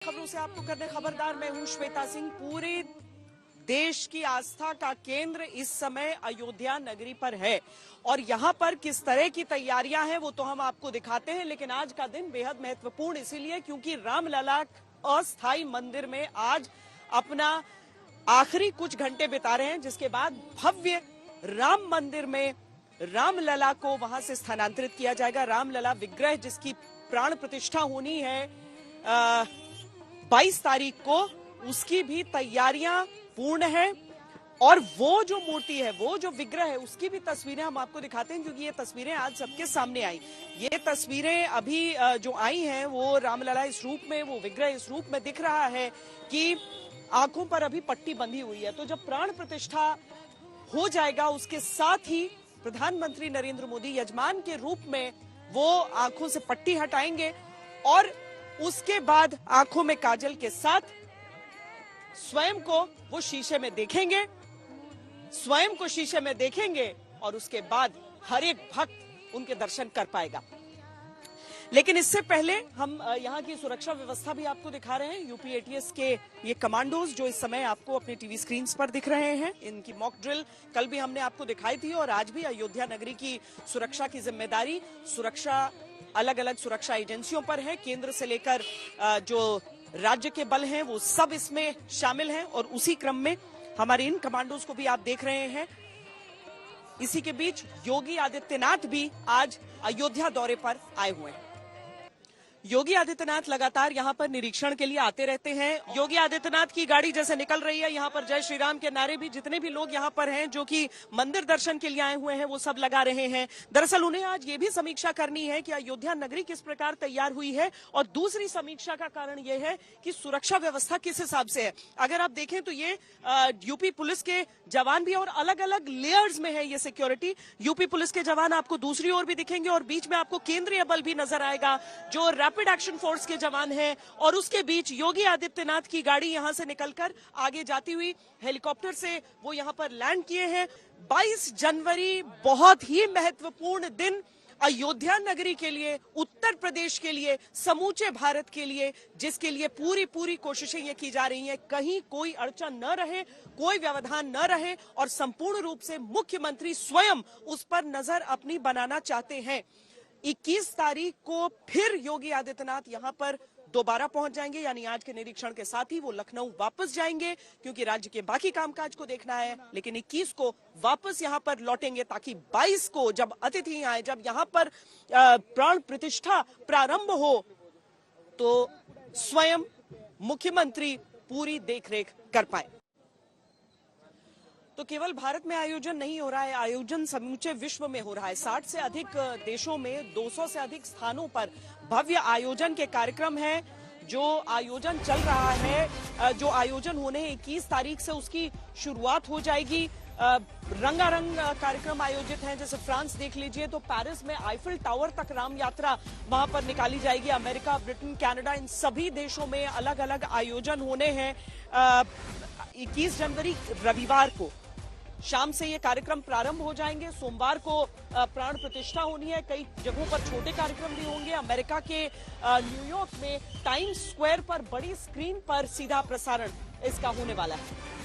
खबरों से आपको करने खबरदार। मैं हूं श्वेता सिंह। पूरे देश की आस्था का केंद्र इस समय अयोध्या नगरी पर है और यहां पर किस तरह की तैयारियां हैं वो तो हम आपको दिखाते हैं। लेकिन आज का दिन बेहद महत्वपूर्ण इसीलिए क्योंकि रामलला अस्थाई मंदिर में आज अपना आखिरी कुछ घंटे बिता रहे हैं, जिसके बाद भव्य राम मंदिर में रामलला को वहां से स्थानांतरित किया जाएगा। रामलला विग्रह जिसकी प्राण प्रतिष्ठा होनी है 22 तारीख को, उसकी भी तैयारियां पूर्ण है। और वो जो मूर्ति है, वो जो विग्रह है, उसकी भी तस्वीरें हम आपको दिखाते हैं क्योंकि ये तस्वीरें आज सबके सामने आई। ये तस्वीरें अभी जो आई हैं वो रामलला इस रूप में, वो विग्रह इस रूप में दिख रहा है कि आंखों पर अभी पट्टी बंधी हुई है। तो जब प्राण प्रतिष्ठा हो जाएगा उसके साथ ही प्रधानमंत्री नरेंद्र मोदी यजमान के रूप में वो आंखों से पट्टी हटाएंगे और उसके बाद आंखों में काजल के साथ स्वयं को वो शीशे में देखेंगे, स्वयं को शीशे में देखेंगे और उसके बाद हर एक भक्त उनके दर्शन कर पाएगा। लेकिन इससे पहले हम यहाँ की सुरक्षा व्यवस्था भी आपको दिखा रहे हैं। यूपी एटीएस के ये कमांडोज जो इस समय आपको अपने टीवी स्क्रीन पर दिख रहे हैं, इनकी मॉक ड्रिल कल भी हमने आपको दिखाई थी और आज भी अयोध्या नगरी की सुरक्षा की जिम्मेदारी अलग अलग सुरक्षा एजेंसियों पर है। केंद्र से लेकर जो राज्य के बल हैं वो सब इसमें शामिल हैं और उसी क्रम में हमारे इन कमांडोज को भी आप देख रहे हैं। इसी के बीच योगी आदित्यनाथ भी आज अयोध्या दौरे पर आए हुए हैं। योगी आदित्यनाथ लगातार यहां पर निरीक्षण के लिए आते रहते हैं। योगी आदित्यनाथ की गाड़ी जैसे निकल रही है, यहां पर जय श्री राम के नारे भी जितने भी लोग यहां पर हैं जो कि मंदिर दर्शन के लिए आए हुए हैं वो सब लगा रहे हैं। दरअसल उन्हें आज ये भी समीक्षा करनी है कि अयोध्या नगरी किस प्रकार तैयार हुई है और दूसरी समीक्षा का कारण यह है कि सुरक्षा व्यवस्था किस हिसाब से है। अगर आप देखें तो ये यूपी पुलिस के जवान भी और अलग अलग लेयर्स में है ये सिक्योरिटी। यूपी पुलिस के जवान आपको दूसरी ओर भी दिखेंगे और बीच में आपको केंद्रीय बल भी नजर आएगा जो रैपिड एक्शन फोर्स के जवान हैं और उसके बीच योगी आदित्यनाथ की गाड़ी यहां से निकलकर आगे जाती हुई हेलीकॉप्टर से वो यहां पर लैंड किए हैं। 22 जनवरी बहुत ही महत्वपूर्ण दिन अयोध्या नगरी के लिए, उत्तर प्रदेश के लिए, समूचे भारत के लिए, जिसके लिए पूरी कोशिशें ये की जा रही हैं कहीं कोई अड़चन न रहे, कोई व्यवधान न रहे और संपूर्ण रूप से मुख्यमंत्री स्वयं उस पर नजर अपनी बनाना चाहते हैं। 21 तारीख को फिर योगी आदित्यनाथ यहां पर दोबारा पहुंच जाएंगे, यानी आज के निरीक्षण के साथ ही वो लखनऊ वापस जाएंगे क्योंकि राज्य के बाकी कामकाज को देखना है। लेकिन 21 को वापस यहां पर लौटेंगे ताकि 22 को जब अतिथि आए, जब यहां पर प्राण प्रतिष्ठा प्रारंभ हो तो स्वयं मुख्यमंत्री पूरी देखरेख कर पाए। तो केवल भारत में आयोजन नहीं हो रहा है, आयोजन समूचे विश्व में हो रहा है। 60 से अधिक देशों में 200 से अधिक स्थानों पर भव्य आयोजन के कार्यक्रम है। जो आयोजन चल रहा है, जो आयोजन होने 21 तारीख से उसकी शुरुआत हो जाएगी। रंगारंग कार्यक्रम आयोजित हैं, जैसे फ्रांस देख लीजिए तो पेरिस में आईफिल टावर तक राम यात्रा वहां पर निकाली जाएगी। अमेरिका, ब्रिटेन, कनाडा, इन सभी देशों में अलग अलग आयोजन होने हैं। 21 जनवरी रविवार को शाम से ये कार्यक्रम प्रारंभ हो जाएंगे। सोमवार को प्राण प्रतिष्ठा होनी है। कई जगहों पर छोटे कार्यक्रम भी होंगे। अमेरिका के न्यूयॉर्क में टाइम्स स्क्वायर पर बड़ी स्क्रीन पर सीधा प्रसारण इसका होने वाला है।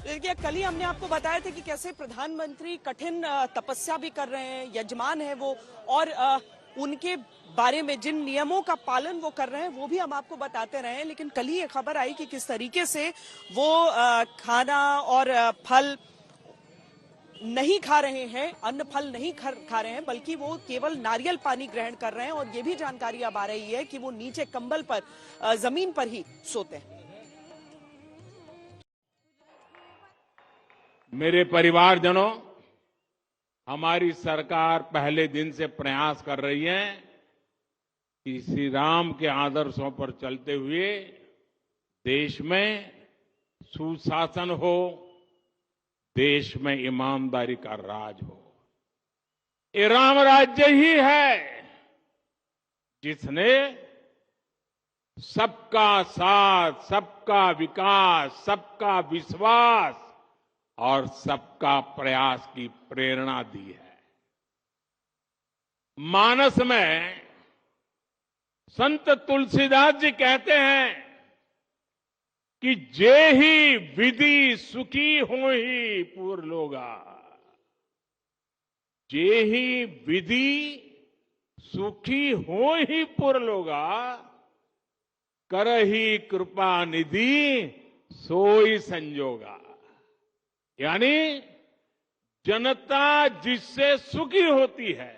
देखिए, कल ही हमने आपको बताया था कि कैसे प्रधानमंत्री कठिन तपस्या भी कर रहे हैं, यजमान है वो, और उनके बारे में जिन नियमों का पालन वो कर रहे हैं वो भी हम आपको बताते रहे हैं। लेकिन कल ही ये खबर आई कि किस तरीके से वो खाना और फल नहीं खा रहे हैं, अन्न फल नहीं खा रहे हैं, बल्कि वो केवल नारियल पानी ग्रहण कर रहे हैं। और ये भी जानकारी अब आ रही है कि वो नीचे कंबल पर, जमीन पर ही सोते हैं। मेरे परिवारजनों, हमारी सरकार पहले दिन से प्रयास कर रही है कि श्री राम के आदर्शों पर चलते हुए देश में सुशासन हो, देश में ईमानदारी का राज हो। ये राम राज्य ही है जिसने सबका साथ, सबका विकास, सबका विश्वास और सबका प्रयास की प्रेरणा दी है। मानस में संत तुलसीदास जी कहते हैं कि जेहि विधि सुखी होहि पुर लोगा, जेहि विधि सुखी होहि पुर लोगा, करहि कृपा निधि सोई संजोगा। यानी जनता जिससे सुखी होती है,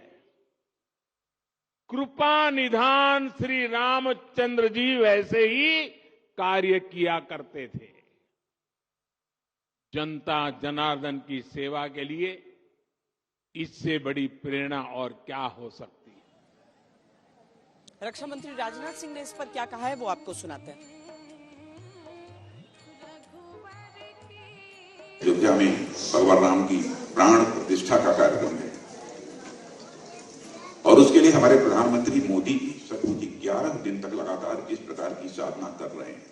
कृपा निधान श्री रामचंद्र जी वैसे ही कार्य किया करते थे। जनता जनार्दन की सेवा के लिए इससे बड़ी प्रेरणा और क्या हो सकती है। रक्षा मंत्री राजनाथ सिंह ने इस पर क्या कहा है वो आपको सुनाते हैं। अयोध्या में भगवान राम की प्राण प्रतिष्ठा का कार्यक्रम है और उसके लिए हमारे प्रधानमंत्री मोदी जी सचमुच 11 दिन तक लगातार जिस प्रकार की साधना कर रहे हैं,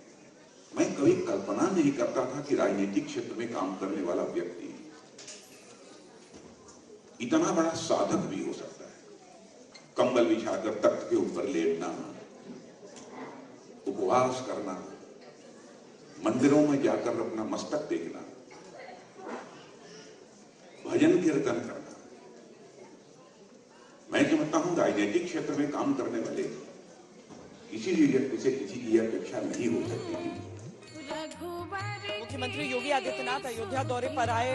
मैं कभी कल्पना नहीं करता था कि राजनीतिक क्षेत्र में काम करने वाला व्यक्ति इतना बड़ा साधक भी हो सकता है। कंबल बिछाकर तख्त के ऊपर लेटना, उपवास करना, मंदिरों में जाकर अपना मस्तक देखना, भजन कीर्तन करना। मैं समझता हूं राजनीतिक क्षेत्र में काम करने वाले किसी भी व्यक्ति से किसी की अपेक्षा नहीं हो सकती थी। मुख्यमंत्री योगी आदित्यनाथ अयोध्या दौरे पर आए।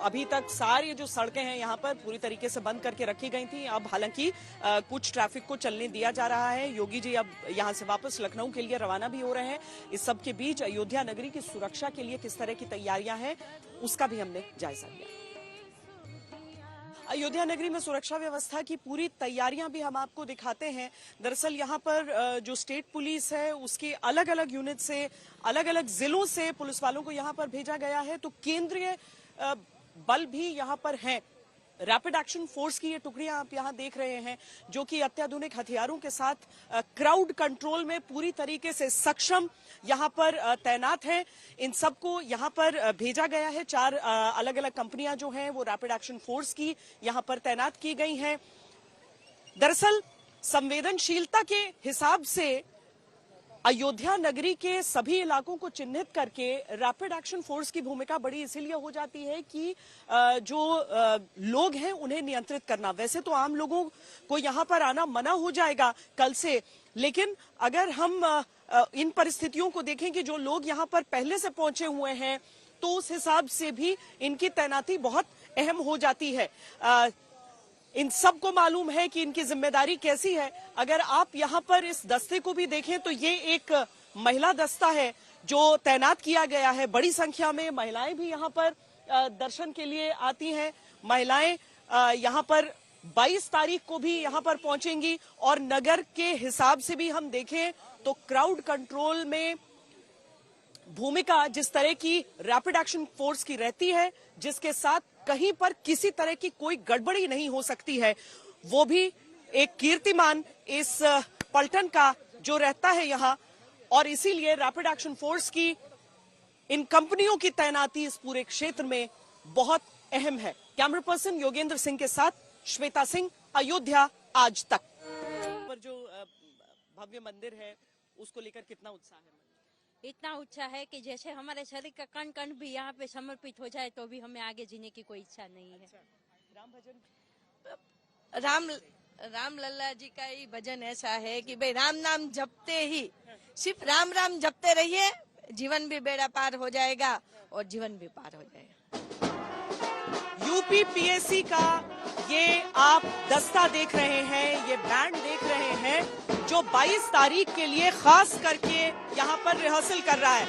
अभी तक सारी जो सड़कें हैं यहाँ पर पूरी तरीके से बंद करके रखी गई थी। अब हालांकि कुछ ट्रैफिक को चलने दिया जा रहा है। योगी जी अब यहाँ से वापस लखनऊ के लिए रवाना भी हो रहे हैं। इस सब के बीच अयोध्या नगरी की सुरक्षा के लिए किस तरह की तैयारियां हैं उसका भी हमने जायजा लिया। अयोध्या नगरी में सुरक्षा व्यवस्था की पूरी तैयारियां भी हम आपको दिखाते हैं। दरअसल यहां पर जो स्टेट पुलिस है उसके अलग अलग यूनिट से, अलग अलग जिलों से पुलिस वालों को यहां पर भेजा गया है। तो केंद्रीय बल भी यहां पर हैं। रैपिड एक्शन फोर्स की ये टुकड़ियां आप यहां देख रहे हैं जो कि अत्याधुनिक हथियारों के साथ क्राउड कंट्रोल में पूरी तरीके से सक्षम यहां पर तैनात हैं। इन सबको यहां पर भेजा गया है। 4 अलग अलग कंपनियां जो हैं वो रैपिड एक्शन फोर्स की यहां पर तैनात की गई हैं। दरअसल संवेदनशीलता के हिसाब से अयोध्या नगरी के सभी इलाकों को चिन्हित करके रैपिड एक्शन फोर्स की भूमिका बड़ी इसीलिए हो जाती है कि जो लोग हैं उन्हें नियंत्रित करना। वैसे तो आम लोगों को यहां पर आना मना हो जाएगा कल से, लेकिन अगर हम इन परिस्थितियों को देखें कि जो लोग यहां पर पहले से पहुंचे हुए हैं तो उस हिसाब से भी इनकी तैनाती बहुत अहम हो जाती है। इन सबको मालूम है कि इनकी जिम्मेदारी कैसी है। अगर आप यहां पर इस दस्ते को भी देखें तो ये एक महिला दस्ता है जो तैनात किया गया है। बड़ी संख्या में महिलाएं भी यहां पर दर्शन के लिए आती हैं। महिलाएं यहां पर 22 तारीख को भी यहां पर पहुंचेंगी और नगर के हिसाब से भी हम देखें तो क्राउड कंट्रोल में भूमिका जिस तरह की रैपिड एक्शन फोर्स की रहती है, जिसके साथ कहीं पर किसी तरह की कोई गड़बड़ी नहीं हो सकती है, वो भी एक कीर्तिमान इस पलटन का जो रहता है यहाँ। और इसीलिए रैपिड एक्शन फोर्स की इन कंपनियों की तैनाती इस पूरे क्षेत्र में बहुत अहम है। कैमरा पर्सन योगेंद्र सिंह के साथ श्वेता सिंह, अयोध्या आज तक। पर जो भव्य मंदिर है उसको लेकर कितना उत्साह है? इतना उत्साह है कि जैसे हमारे शरीर का कण कण भी यहाँ पे समर्पित हो जाए तो भी हमें आगे जीने की कोई इच्छा नहीं है। राम भजन, राम लल्ला जी का ही भजन ऐसा है कि भाई राम नाम जपते ही, सिर्फ राम राम जपते रहिए, जीवन भी बेड़ा पार हो जाएगा और जीवन भी पार हो जाएगा। यूपी पीएससी का ये आप दस्ता देख रहे हैं, ये बैंड देख रहे हैं जो 22 तारीख के लिए खास करके यहाँ पर रिहर्सल कर रहा है।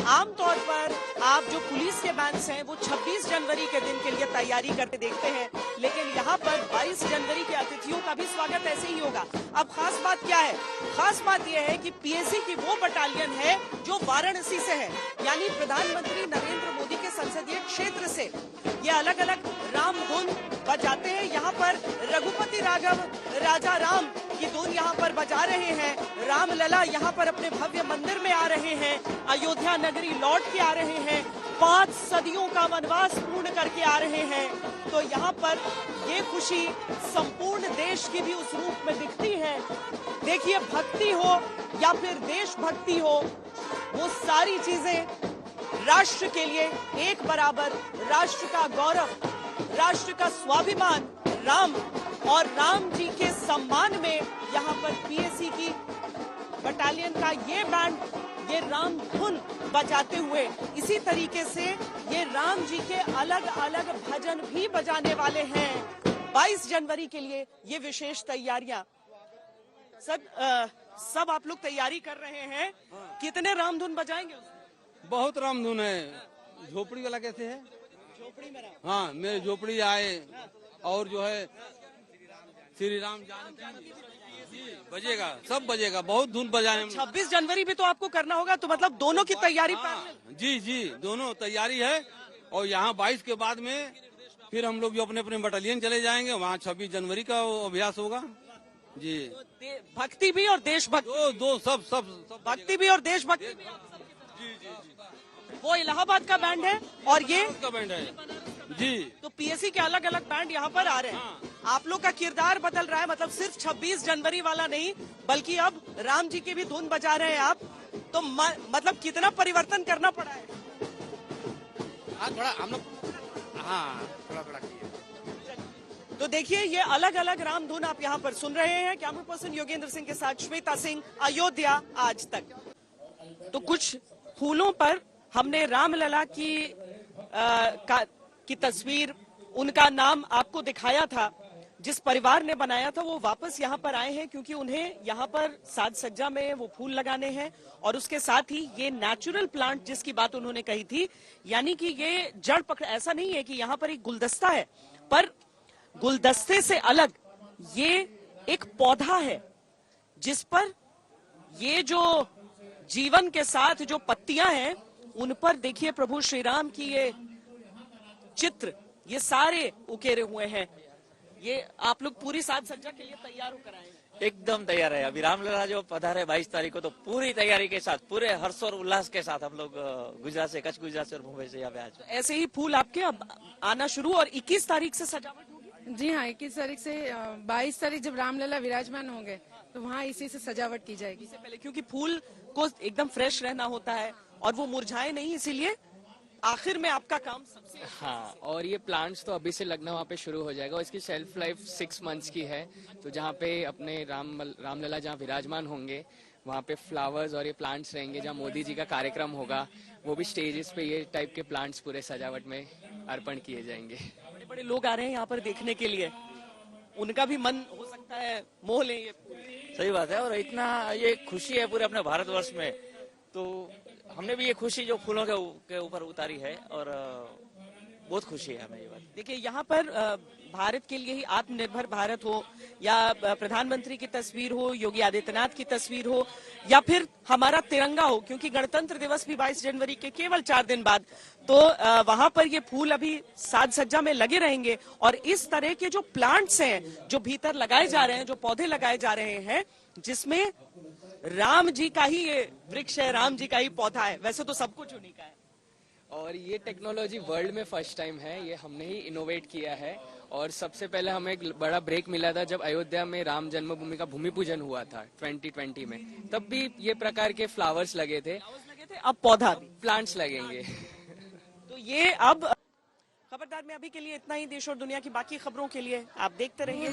आमतौर पर आप जो पुलिस के बैंड्स हैं वो 26 जनवरी के दिन के लिए तैयारी करते देखते हैं, लेकिन यहाँ पर 22 जनवरी के अतिथियों का भी स्वागत ऐसे ही होगा। अब खास बात क्या है? खास बात यह है कि पीएससी की वो बटालियन है जो वाराणसी से है, यानी प्रधानमंत्री नरेंद्र मोदी के संसदीय क्षेत्र से। ये अलग अलग राम धुन बजाते हैं। यहाँ पर रघुपति राघव राजा राम की धुन यहाँ पर बजा रहे हैं, रामलला यहाँ पर अपने भव्य मंदिर में आ रहे हैं, अयोध्या नगरी लौट के आ रहे हैं, 5 सदियों का वनवास पूर्ण करके आ रहे हैं। तो यहाँ पर ये खुशी संपूर्ण देश की भी उस रूप में दिखती है। देखिए, भक्ति हो या फिर देशभक्ति हो, वो सारी चीजें राष्ट्र के लिए एक बराबर, राष्ट्र का गौरव, राष्ट्र का स्वाभिमान, राम और राम जी के सम्मान में यहाँ पर पीएसी की बटालियन का ये बैंड ये राम धुन बजाते हुए इसी तरीके से ये राम जी के अलग अलग भजन भी बजाने वाले हैं। 22 जनवरी के लिए ये विशेष तैयारियां सब आप लोग तैयारी कर रहे हैं। कितने राम धुन बजाएंगे? बहुत रामधुन है। झोपड़ी वाला कैसे है? झोपड़ी में राम। हाँ, मेरे झोपड़ी आए और जो है श्री राम जानकी बजेगा, सब बजेगा, बहुत धुन बजाए। 26 जनवरी भी तो आपको करना होगा, तो मतलब दोनों की तैयारी पैरेलल? जी जी, दोनों तैयारी है। और यहाँ 22 के बाद में फिर हम लोग जो अपने अपने बटालियन चले जाएंगे, वहाँ 26 जनवरी का अभ्यास होगा जी। भक्ति भी और देशभक्ति दो सब भक्ति भी और देशभक्ति भी। वो इलाहाबाद का बैंड है और ये का बैंड है जी। तो पीएससी के अलग अलग बैंड यहाँ पर आ रहे हैं। आप लोग का किरदार बदल रहा है, मतलब सिर्फ 26 जनवरी वाला नहीं, बल्कि अब राम जी की भी धुन बजा रहे हैं आप। तो मतलब कितना परिवर्तन करना पड़ा है? थोड़ा हम लोग थोड़ा किया। तो देखिए, ये अलग अलग राम धुन आप यहाँ पर सुन रहे हैं। कैमरा पर्सन योगेंद्र सिंह के साथ श्वेता सिंह, अयोध्या आज तक। तो कुछ फूलों पर हमने रामलला की तस्वीर, उनका नाम आपको दिखाया था। जिस परिवार ने बनाया था वो वापस यहाँ पर आए हैं, क्योंकि उन्हें यहाँ पर साज सज्जा में वो फूल लगाने हैं। और उसके साथ ही ये नेचुरल प्लांट जिसकी बात उन्होंने कही थी, यानी कि ये जड़ पकड़, ऐसा नहीं है कि यहाँ पर एक गुलदस्ता है, पर गुलदस्ते से अलग ये एक पौधा है जिस पर ये जो जीवन के साथ जो पत्तियां हैं उन पर देखिए प्रभु श्री राम की ये चित्र ये सारे उकेरे हुए हैं। ये आप लोग पूरी साज सज्जा के लिए तैयार होकर आए हैं? एकदम तैयार है। अभी रामलला जो पधारे 22 तारीख को, तो पूरी तैयारी के साथ, पूरे हर्ष और उल्लास के साथ हम लोग गुजरात से, कच्छ गुजरात से और मुंबई से यहाँ पे आज। ऐसे ही फूल आपके अब आना शुरू, और 21 तारीख से सजावट होगी? जी हाँ, 21 तारीख से 22 तारीख जब रामलला विराजमान होंगे तो वहाँ इसी से सजावट की जाएगी। इससे पहले, क्योंकि फूल को एकदम फ्रेश रहना होता है और वो मुरझाए नहीं, इसीलिए आखिर में आपका काम सबसे। हाँ, और ये प्लांट्स तो अभी से लगना वहाँ पे शुरू हो जाएगा। और इसकी शेल्फ लाइफ 6 मंथ्स की है। तो जहाँ पे अपने रामलला जहाँ विराजमान होंगे वहाँ पे फ्लावर्स और ये प्लांट्स रहेंगे। जहाँ मोदी जी का कार्यक्रम होगा वो भी स्टेजेस पे ये टाइप के प्लांट्स पूरे सजावट में अर्पण किए जाएंगे। बड़े बड़े लोग आ रहे हैं यहाँ पर देखने के लिए, उनका भी मन हो सकता है मोह ले। सही बात है। और इतना ये खुशी है पूरे अपने भारतवर्ष में, तो हमने भी ये खुशी जो फूलों के ऊपर उतारी है, और बहुत खुशी है हमें ये बात। देखिए, यहाँ पर भारत के लिए ही आत्मनिर्भर भारत हो, या प्रधानमंत्री की तस्वीर हो, योगी आदित्यनाथ की तस्वीर हो, या फिर हमारा तिरंगा हो, क्योंकि गणतंत्र दिवस भी 22 जनवरी के केवल 4 दिन बाद, तो वहां पर ये फूल अभी साज सज्जा में लगे रहेंगे। और इस तरह के जो प्लांट्स हैं जो भीतर लगाए जा रहे हैं, जो पौधे लगाए जा रहे हैं, जिसमें राम जी का ही ये वृक्ष है, राम जी का ही पौधा है। वैसे तो सब कुछ उन्हीं का है, और ये टेक्नोलॉजी वर्ल्ड में फर्स्ट टाइम है। ये हमने ही इनोवेट किया है। और सबसे पहले हमें एक बड़ा ब्रेक मिला था जब अयोध्या में राम जन्मभूमि का भूमि पूजन हुआ था 2020 में, तब भी ये प्रकार के फ्लावर्स लगे थे। अब पौधा भी, प्लांट्स लगेंगे। तो ये अब खबरदार में अभी के लिए इतना ही। देश और दुनिया की बाकी खबरों के लिए आप देखते रहिए।